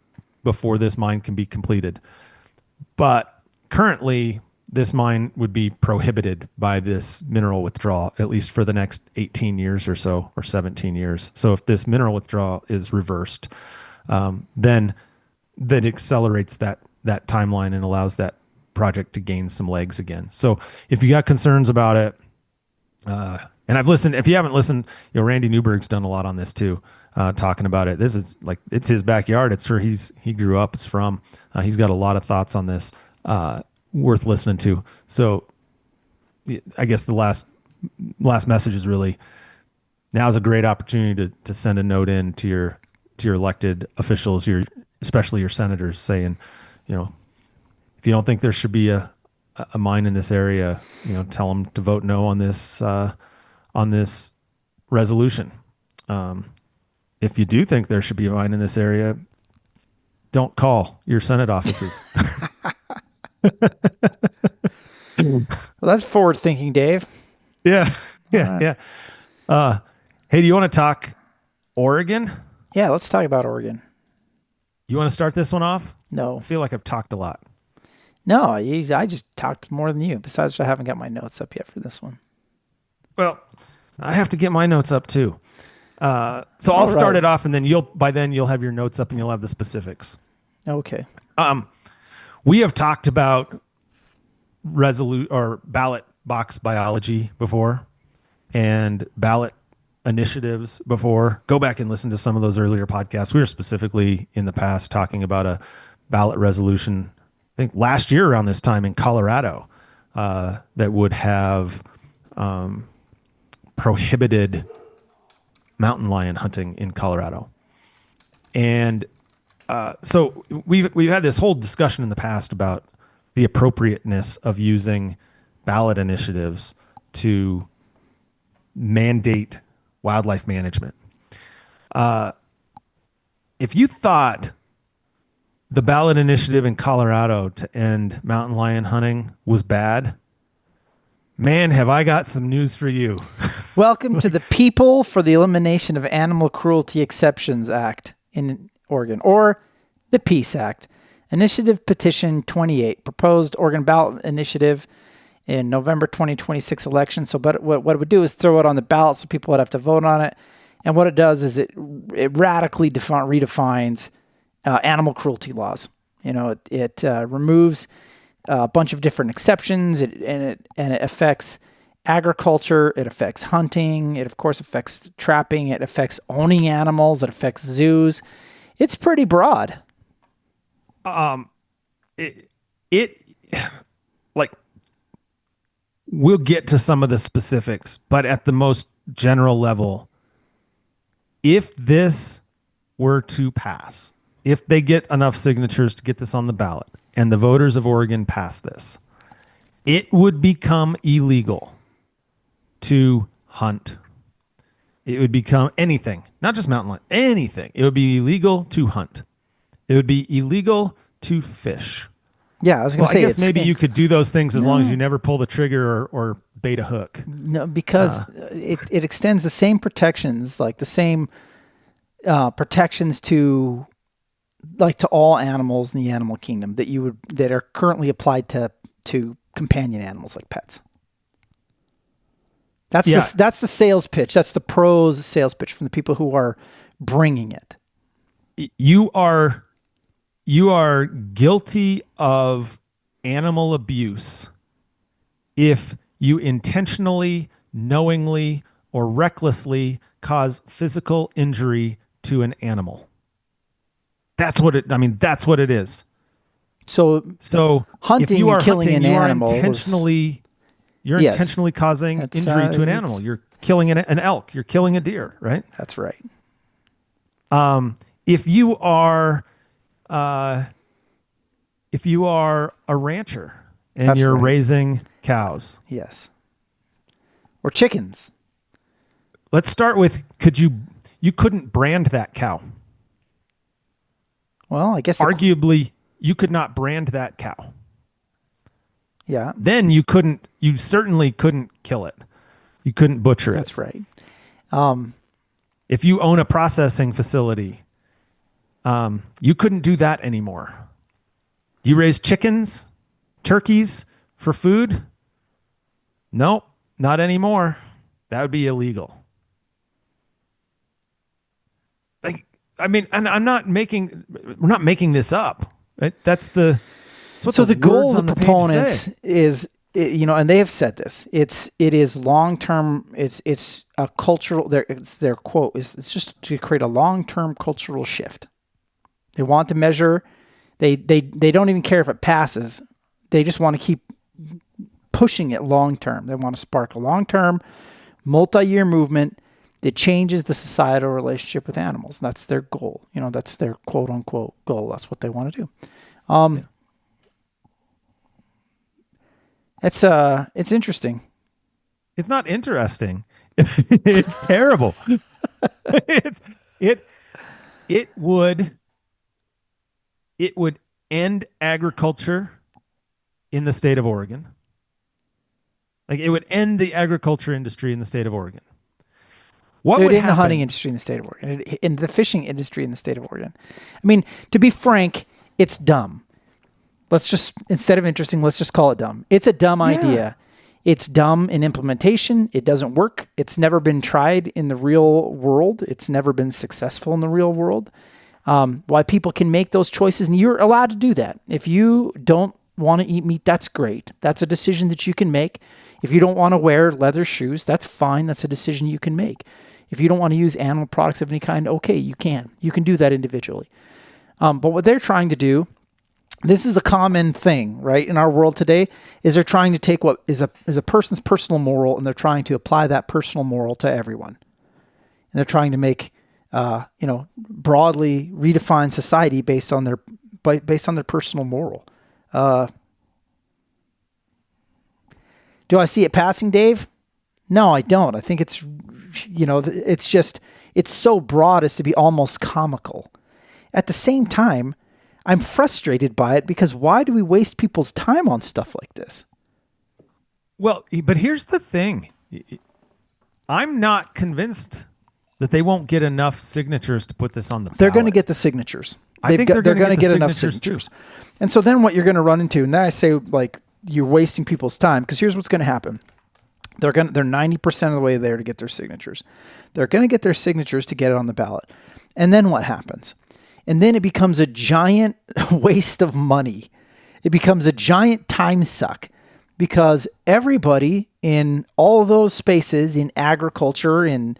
S3: before this mine can be completed. But currently, this mine would be prohibited by this mineral withdrawal, at least for the next 18 years or so, or 17 years. So if this mineral withdrawal is reversed, then that accelerates that timeline and allows that project to gain some legs again. So if you got concerns about it, and I've listened, if you haven't listened, Randy Newberg's done a lot on this too, talking about it. This is like, it's his backyard. It's where he grew up. It's from, he's got a lot of thoughts on this, worth listening to. So I guess the last message is really, now's a great opportunity to send a note in to your elected officials, especially your senators, saying, if you don't think there should be a mine in this area, tell them to vote no on this resolution. If you do think there should be a mine in this area, don't call your Senate offices.
S1: Well, that's forward thinking, Dave.
S3: Yeah.
S1: Right.
S3: Yeah. Hey, do you want to talk Oregon?
S1: Yeah, let's talk about Oregon.
S3: You want to start this one off?
S1: No.
S3: I feel like I've talked a lot.
S1: No, I just talked more than you. Besides, I haven't got my notes up yet for this one.
S3: Well, I have to get my notes up too. So I'll start it off, and then by then you'll have your notes up and you'll have the specifics.
S1: Okay.
S3: We have talked about ballot box biology before, and ballot initiatives before. Go back and listen to some of those earlier podcasts. We were specifically in the past talking about a ballot resolution, I think last year around this time in Colorado, that would have prohibited mountain lion hunting in Colorado. And So we've had this whole discussion in the past about the appropriateness of using ballot initiatives to mandate wildlife management. If you thought the ballot initiative in Colorado to end mountain lion hunting was bad, man, have I got some news for you.
S1: Welcome to the People for the Elimination of Animal Cruelty Exceptions Act in Oregon, or the PEACE Act. Initiative Petition 28, proposed Oregon ballot initiative in November 2026 election. So but what it would do is throw it on the ballot so people would have to vote on it. And what it does is it radically redefines animal cruelty laws. You know, it removes a bunch of different exceptions, and it affects agriculture, it affects hunting, it of course affects trapping, it affects owning animals, it affects zoos. It's pretty broad.
S3: We'll get to some of the specifics, but at the most general level, if this were to pass, if they get enough signatures to get this on the ballot and the voters of Oregon pass this, it would become illegal to hunt. It would become anything, not just mountain lion, anything. It would be illegal to hunt. It would be illegal to fish.
S1: Yeah, I was going to say.
S3: I guess maybe you could do those things as long as you never pull the trigger or bait a hook.
S1: No, because it extends the same protections, like the same protections to all animals in the animal kingdom that are currently applied to companion animals like pets. That's the sales pitch. That's the pros sales pitch from the people who are bringing it.
S3: You are guilty of animal abuse if you intentionally, knowingly, or recklessly cause physical injury to an animal. That's what it is. So
S1: hunting
S3: if you are
S1: and killing
S3: hunting,
S1: an
S3: you
S1: animal
S3: are intentionally causing injury to an animal. You're killing an elk. You're killing a deer, right?
S1: That's right.
S3: If you are a rancher and you're raising cows.
S1: Yes. Or chickens.
S3: Let's start with, you couldn't brand that cow.
S1: Well, I guess
S3: arguably you could not brand that cow.
S1: Yeah.
S3: Then you certainly couldn't kill it. You couldn't butcher it.
S1: That's right.
S3: If you own a processing facility, you couldn't do that anymore. You raise chickens, turkeys for food? Nope, not anymore. That would be illegal. And we're not making this up. Right? That's what
S1: the goal of
S3: the
S1: the proponents is, and they have said this. It is long term. It's a cultural. Their quote is, it's just to create a long term cultural shift. They want to measure. They don't even care if it passes. They just want to keep pushing it long term. They want to spark a long term, multi-year movement that changes the societal relationship with animals. And that's their goal. That's their quote unquote goal. That's what they want to do. It's interesting.
S3: It's not interesting. It's terrible. It would end agriculture in the state of Oregon. Like, it would end the agriculture industry in the state of Oregon. What would
S1: end the
S3: happen?
S1: hunting industry in the state of Oregon, in the fishing industry in the state of Oregon. I mean, to be frank, it's dumb. Instead of interesting, let's just call it dumb. It's a dumb idea. It's dumb in implementation. It doesn't work. It's never been tried in the real world. It's never been successful in the real world. Why people can make those choices, and you're allowed to do that. If you don't want to eat meat, that's great. That's a decision that you can make. If you don't want to wear leather shoes, that's fine. That's a decision you can make. If you don't want to use animal products of any kind, okay, you can. You can do that individually. But what they're trying to do, this is a common thing, right, in our world today, is they're trying to take what is a person's personal moral, and they're trying to apply that personal moral to everyone. And they're trying to make broadly redefine society based on their personal moral. Do I see it passing, Dave? No, I don't. I think it's so broad as to be almost comical. At the same time, I'm frustrated by it because why do we waste people's time on stuff like this?
S3: Well, but here's the thing. I'm not convinced that they won't get enough signatures to put this on the ballot.
S1: They're going to get the signatures.
S3: I think they're going to
S1: get enough signatures.
S3: Too.
S1: And so then what you're going to run into, and then I say, like, you're wasting people's time, because here's what's going to happen. They're 90% of the way there to get their signatures. They're going to get their signatures to get it on the ballot. And then what happens? And then it becomes a giant waste of money. It becomes a giant time suck, because everybody in all those spaces, in agriculture, in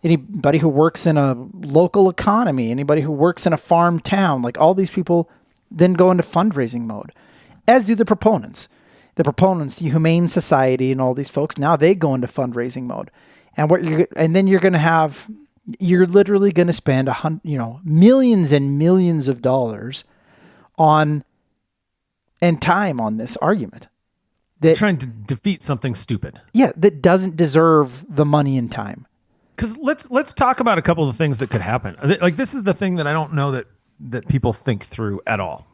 S1: anybody who works in a local economy, anybody who works in a farm town, like all these people then go into fundraising mode, as do the proponents. The proponents, the Humane Society and all these folks, now they go into fundraising mode. And then you're literally going to spend millions and millions of dollars on and time on this argument.
S3: That trying to defeat something stupid.
S1: Yeah, that doesn't deserve the money and time.
S3: Because let's talk about a couple of things that could happen. Like, this is the thing that I don't know that people think through at all.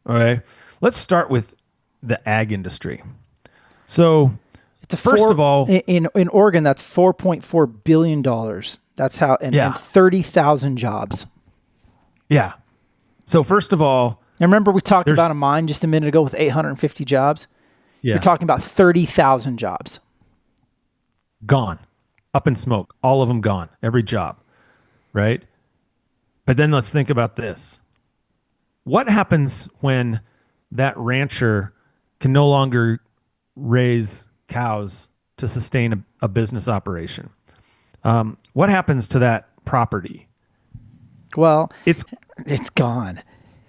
S3: All right, let's start with the ag industry. So, first of all,
S1: in Oregon, that's $4.4 billion. That's how, and 30,000 jobs.
S3: Yeah. So first of all,
S1: and remember we talked about a mine just a minute ago with 850 jobs.
S3: Yeah.
S1: You're talking about 30,000 jobs.
S3: Gone. Up in smoke. All of them gone. Every job. Right? But then let's think about this. What happens when that rancher can no longer raise cows to sustain a business operation? What happens to that property?
S1: Well, it's gone.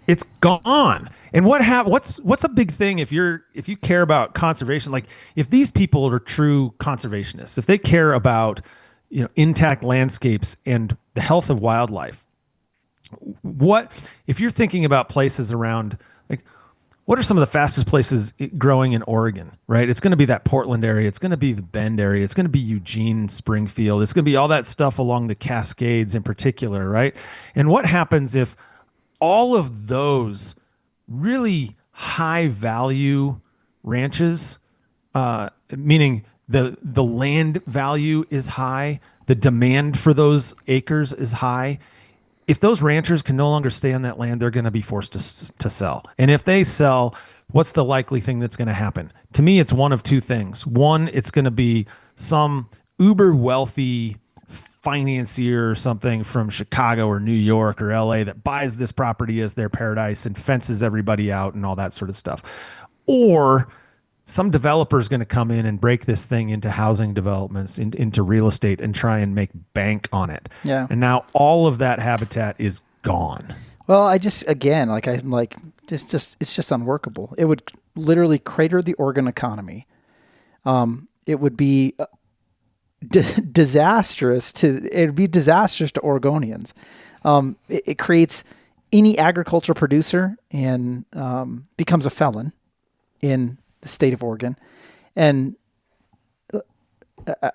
S3: It's gone. And what's a big thing if you care about conservation? Like, if these people are true conservationists, if they care about intact landscapes and the health of wildlife, what if you're thinking about places around, like, what are some of the fastest places growing in Oregon, right? It's going to be that Portland area. It's going to be the Bend area. It's going to be Eugene, Springfield. It's going to be all that stuff along the Cascades in particular, right? And what happens if all of those really high value ranches, meaning the land value is high, the demand for those acres is high. If those ranchers can no longer stay on that land, they're going to be forced to sell. And if they sell, what's the likely thing that's going to happen? To me, it's one of two things. One, it's going to be some uber wealthy financier or something from Chicago or New York or LA that buys this property as their paradise and fences everybody out and all that sort of stuff. Or some developer is going to come in and break this thing into housing developments, into real estate, and try and make bank on it.
S1: Yeah.
S3: And now all of that habitat is gone.
S1: Well, it's just unworkable. It would literally crater the Oregon economy. It would be disastrous to Oregonians. It creates any agricultural producer and becomes a felon in the state of Oregon. And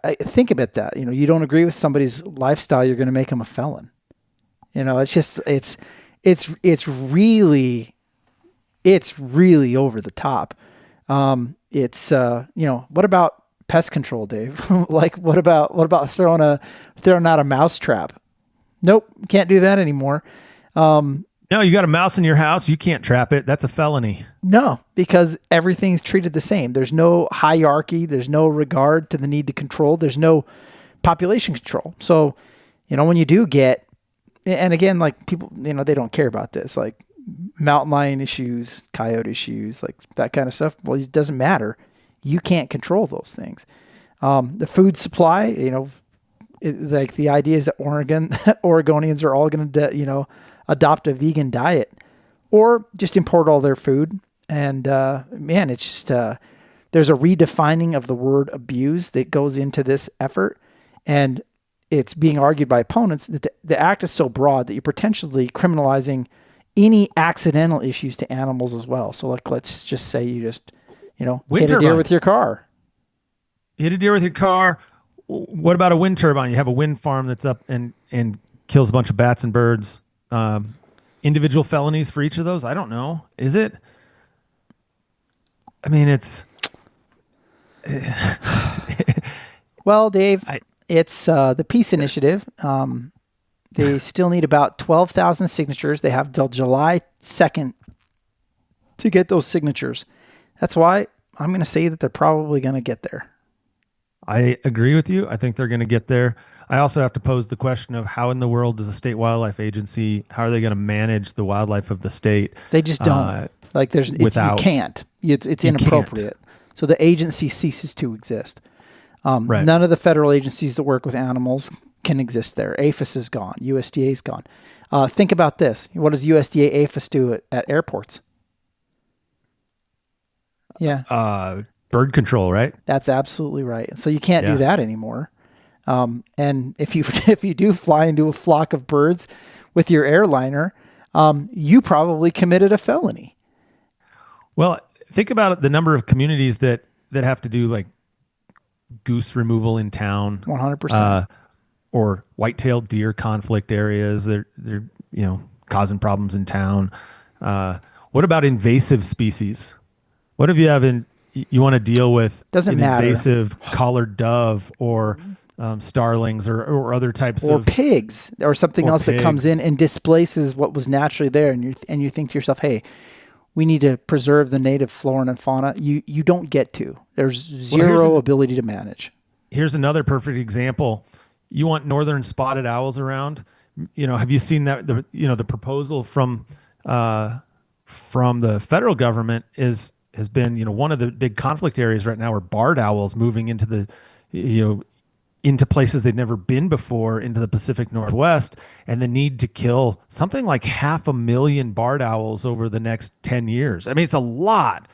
S1: I think about that. You don't agree with somebody's lifestyle, you're going to make them a felon. It's really over the top. What about pest control, Dave? Like, what about throwing out a mouse trap? Nope, can't do that anymore.
S3: No, you got a mouse in your house, you can't trap it. That's a felony.
S1: No, because everything's treated the same. There's no hierarchy. There's no regard to the need to control. There's no population control. So, when you do get, and again, like, people, they don't care about this, like mountain lion issues, coyote issues, like that kind of stuff. Well, it doesn't matter. You can't control those things. The food supply, like the idea is that Oregonians are all going to, adopt a vegan diet or just import all their food. And, it's just, there's a redefining of the word abuse that goes into this effort. And it's being argued by opponents that the act is so broad that you're potentially criminalizing any accidental issues to animals as well. So like, let's just say you just, hit a deer with your car.
S3: Hit a deer with your car. What about a wind turbine? You have a wind farm that's up and kills a bunch of bats and birds. Individual felonies for each of those? I don't know. Is it? I mean, it's...
S1: Well, Dave, it's the Peace Initiative. They still need about 12,000 signatures. They have till July 2nd to get those signatures. That's why I'm going to say that they're probably going to get there.
S3: I agree with you. I think they're going to get there. I also have to pose the question of how in the world does a state wildlife agency, how are they going to manage the wildlife of the state?
S1: They just don't. You can't. It's inappropriate. So the agency ceases to exist.
S3: Right.
S1: None of the federal agencies that work with animals can exist there. APHIS is gone. USDA is gone. Think about this. What does USDA APHIS do at airports? Yeah.
S3: Bird control, right?
S1: That's absolutely right. So you can't do that anymore. And if you do fly into a flock of birds with your airliner, you probably committed a felony.
S3: Well, think about the number of communities that have to do like goose removal in town.
S1: 100%.
S3: Or white-tailed deer conflict areas. They're causing problems in town. What about invasive species? What if you want to deal with invasive collared dove or starlings or other types of
S1: pigs or something else that comes in and displaces what was naturally there, and you think to yourself, hey, we need to preserve the native flora and fauna. You don't get to. There's zero ability to manage.
S3: Here's another perfect example. You want northern spotted owls around? Have you seen that? The proposal from the federal government has been, one of the big conflict areas right now are barred owls moving into into places they've never been before, into the Pacific Northwest, and the need to kill something like 500,000 barred owls over the next 10 years. I mean, it's a lot.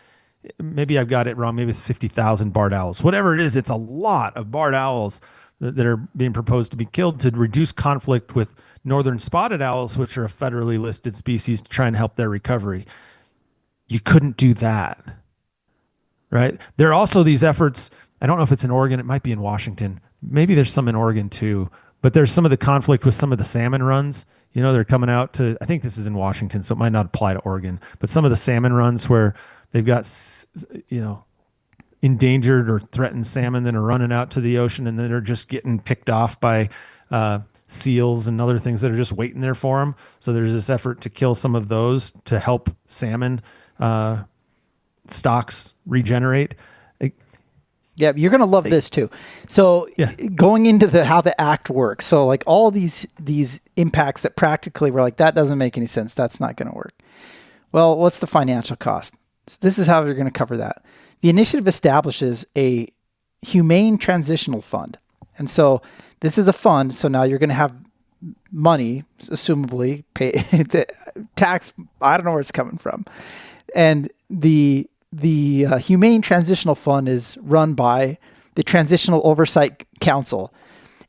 S3: Maybe I've got it wrong. Maybe it's 50,000 barred owls. Whatever it is, it's a lot of barred owls that are being proposed to be killed to reduce conflict with northern spotted owls, which are a federally listed species, to try and help their recovery. You couldn't do that, right? There are also these efforts. I don't know if it's in Oregon. It might be in Washington. Maybe there's some in Oregon too. But there's some of the conflict with some of the salmon runs. They're coming out to, I think this is in Washington, so it might not apply to Oregon. But some of the salmon runs where they've got, endangered or threatened salmon that are running out to the ocean and then are just getting picked off by seals and other things that are just waiting there for them. So there's this effort to kill some of those to help salmon stocks regenerate.
S1: Yeah, you're going to love this too. So going into how the act works. So like all these impacts that practically we're like, that doesn't make any sense. That's not going to work. Well, what's the financial cost? So this is how you're going to cover that. The initiative establishes a humane transitional fund. And so this is a fund. So now you're going to have money, assumably, pay the tax. I don't know where it's coming from. And the Humane Transitional Fund is run by the Transitional Oversight Council.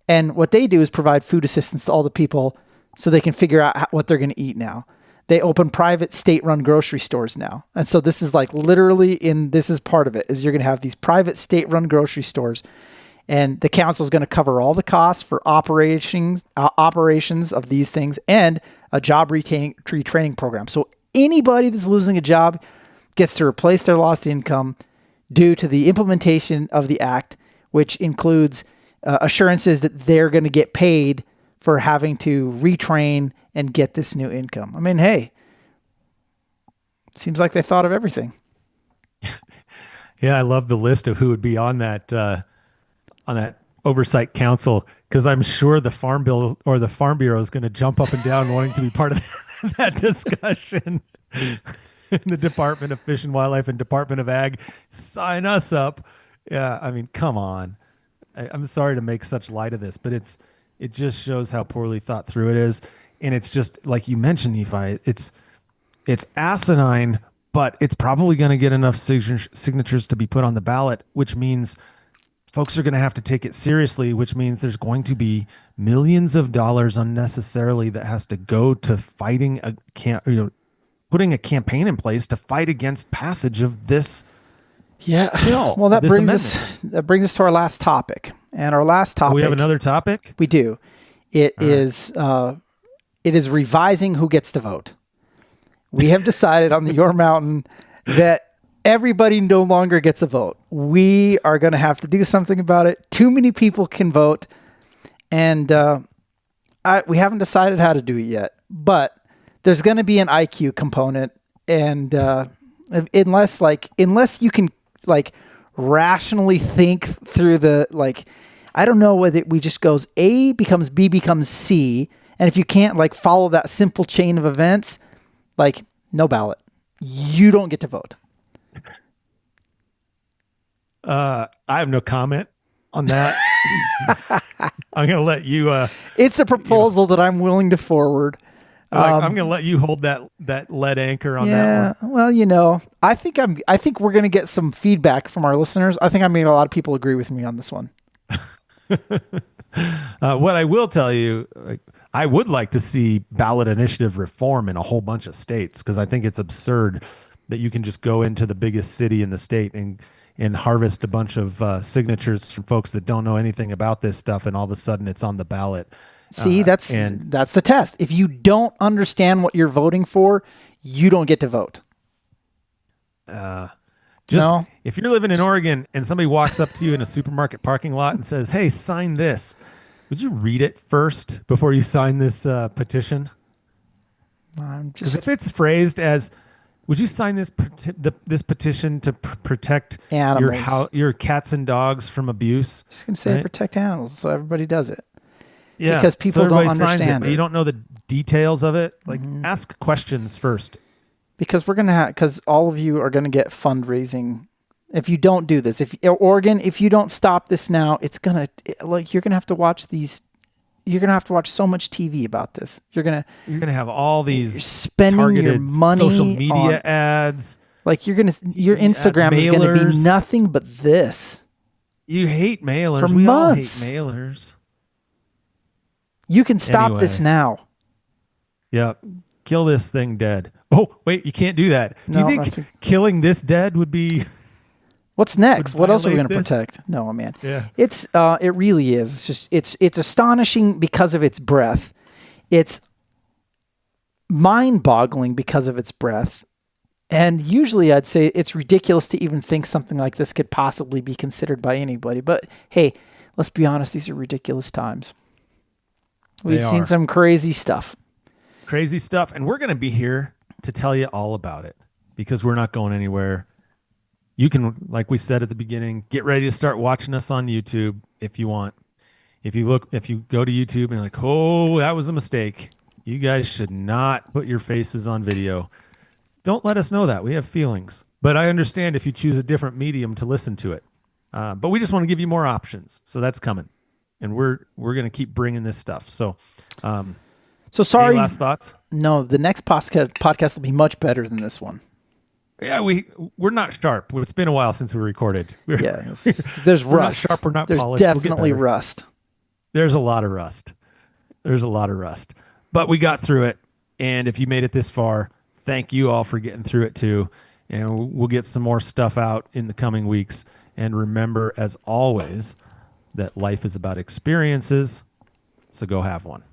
S1: And what they do is provide food assistance to all the people so they can figure out what they're going to eat now. They open private state-run grocery stores now. And so this is like literally this is part of it, is you're going to have these private state-run grocery stores. And the council is going to cover all the costs for operations of these things and a job retraining program. So anybody that's losing a job gets to replace their lost income due to the implementation of the act, which includes assurances that they're going to get paid for having to retrain and get this new income. I mean, hey, seems like they thought of everything.
S3: Yeah, I love the list of who would be on that oversight council, because I'm sure the Farm Bill or the Farm Bureau is going to jump up and down wanting to be part of that discussion. The Department of Fish and Wildlife and Department of Ag, sign us up. Yeah, I mean, come on. I'm sorry to make such light of this, but it just shows how poorly thought through it is. And it's just like you mentioned, Nephi, it's asinine, but it's probably going to get enough signatures to be put on the ballot, which means folks are going to have to take it seriously, which means there's going to be millions of dollars unnecessarily that has to go to fighting putting a campaign in place to fight against passage of this.
S1: Yeah.
S3: bill,
S1: Well, that
S3: this
S1: brings
S3: amendment.
S1: us to our last topic. And our last topic.
S3: We have another topic.
S1: We do. It is revising who gets to vote. We have decided on the Your Mountain that everybody no longer gets a vote. We are going to have to do something about it. Too many people can vote, and we haven't decided how to do it yet. But there's going to be an IQ component, and unless you can rationally think through I don't know whether we just goes A becomes B becomes C, and if you can't follow that simple chain of events, no ballot. You don't get to vote.
S3: I have no comment on that. I'm going to let you.
S1: It's a proposal that I'm willing to forward.
S3: I'm going to let you hold that lead anchor on that one.
S1: Well, I think we're going to get some feedback from our listeners. I think a lot of people agree with me on this one.
S3: What I will tell you, I would like to see ballot initiative reform in a whole bunch of states, because I think it's absurd that you can just go into the biggest city in the state and harvest a bunch of signatures from folks that don't know anything about this stuff, and all of a sudden it's on the ballot.
S1: See, that's the test. If you don't understand what you're voting for, you don't get to vote.
S3: If you're living in Oregon and somebody walks up to you in a supermarket parking lot and says, "Hey, sign this," would you read it first before you sign this petition? Because if it's phrased as, "Would you sign this this petition to protect your cats and dogs from abuse?"
S1: I'm just gonna say protect animals, so everybody does it.
S3: Yeah,
S1: because people don't understand
S3: it. You don't know the details of it. Ask questions first.
S1: Because because all of you are going to get fundraising. If you don't do this, if Oregon, if you don't stop this now, it's going to you're going to have to watch these. You're going to have to watch so much TV about this. You're going to
S3: have all these
S1: spending your money
S3: social media ads.
S1: Your Instagram is going to be nothing but this.
S3: You hate mailers.
S1: For
S3: we
S1: months.
S3: all hate mailers.
S1: You can stop this now.
S3: Yeah. Kill this thing dead. Oh, wait, you can't do that.
S1: No,
S3: do you think killing this dead would be...
S1: What's next? What else are we going to protect? No, man.
S3: Yeah.
S1: It really is. It's astonishing because of its breadth. It's mind-boggling because of its breadth. And usually I'd say it's ridiculous to even think something like this could possibly be considered by anybody. But hey, let's be honest, these are ridiculous times. We've seen some crazy stuff.
S3: Crazy stuff. And we're going to be here to tell you all about it, because we're not going anywhere. You can, like we said at the beginning, get ready to start watching us on YouTube if you want. If you go to YouTube and you're like, oh, that was a mistake, you guys should not put your faces on video. Don't let us know that. We have feelings. But I understand if you choose a different medium to listen to it. But we just want to give you more options. So that's coming. And we're going to keep bringing this stuff. So
S1: sorry.
S3: Any last thoughts?
S1: No, the next podcast will be much better than this one.
S3: Yeah, we're not sharp. It's been a while since we recorded.
S1: There's rust.
S3: We're not sharp. We're not
S1: There's
S3: polished.
S1: definitely rust.
S3: There's a lot of rust. But we got through it. And if you made it this far, thank you all for getting through it too. And we'll get some more stuff out in the coming weeks. And remember, as always, that life is about experiences. So go have one.